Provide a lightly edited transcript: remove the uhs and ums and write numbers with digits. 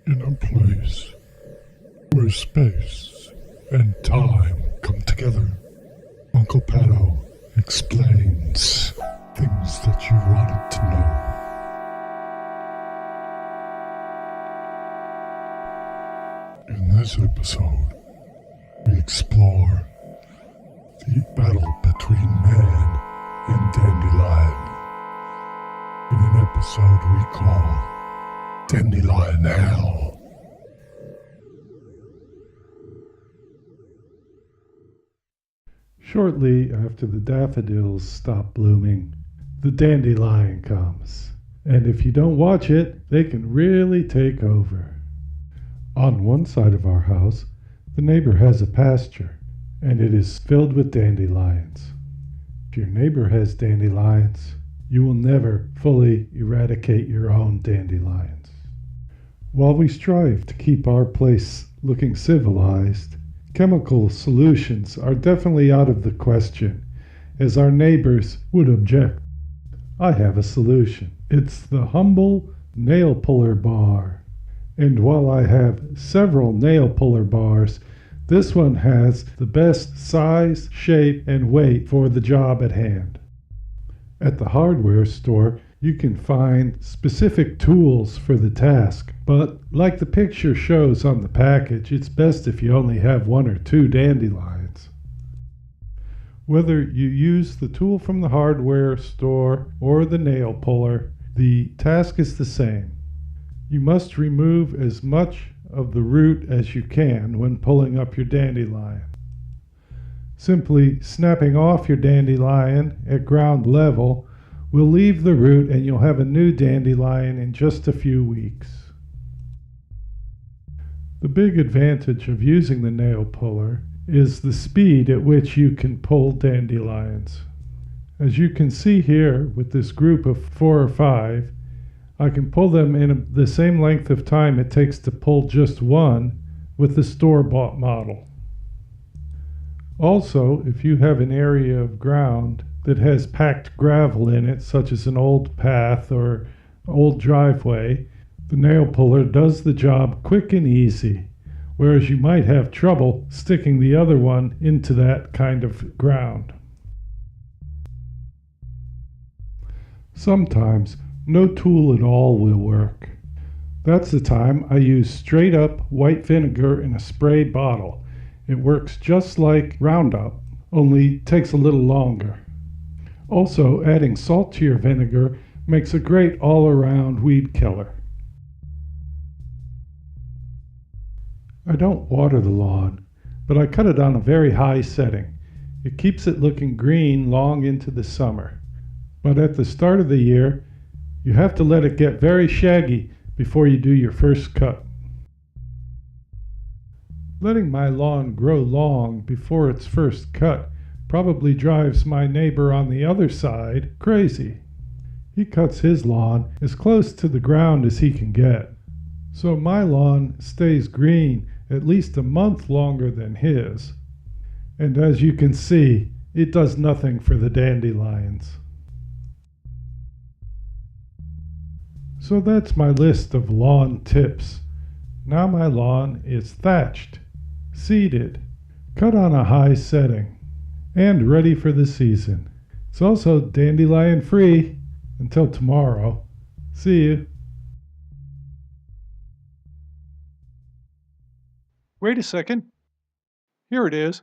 In a place where space and time come together, Uncle Patoh explains things that you wanted to know. In this episode, we explore the battle between man and Dandelion in an episode we call Dandelion Hell. Shortly after the daffodils stop blooming, the dandelion comes. And if you don't watch it, they can really take over. On one side of our house, the neighbor has a pasture, and it is filled with dandelions. If your neighbor has dandelions, you will never fully eradicate your own dandelions. While we strive to keep our place looking civilized, chemical solutions are definitely out of the question, as our neighbors would object. I have a solution. It's the humble nail puller bar. And while I have several nail puller bars, this one has the best size, shape, and weight for the job at hand. At the hardware store, you can find specific tools for the task, but like the picture shows on the package, it's best if you only have one or two dandelions. Whether you use the tool from the hardware store or the nail puller, the task is the same. You must remove as much of the root as you can when pulling up your dandelion. Simply snapping off your dandelion at ground level will leave the root, and you'll have a new dandelion in just a few weeks. The big advantage of using the nail puller is the speed at which you can pull dandelions. As you can see here with this group of 4 or 5, I can pull them in the same length of time it takes to pull just one with the store-bought model. Also, if you have an area of ground that has packed gravel in it, such as an old path or old driveway, the nail puller does the job quick and easy, whereas you might have trouble sticking the other one into that kind of ground. Sometimes no tool at all will work. That's the time I use straight up white vinegar in a spray bottle. It works just like Roundup, only takes a little longer. Also, adding salt to your vinegar makes a great all-around weed killer. I don't water the lawn, but I cut it on a very high setting. It keeps it looking green long into the summer. But at the start of the year, you have to let it get very shaggy before you do your first cut. Letting my lawn grow long before its first cut probably drives my neighbor on the other side crazy. He cuts his lawn as close to the ground as he can get, so my lawn stays green at least a month longer than his. And as you can see, it does nothing for the dandelions. So that's my list of lawn tips. Now my lawn is thatched, seeded, cut on a high setting, and ready for the season. It's also dandelion free until tomorrow. See you. Wait a second. Here it is.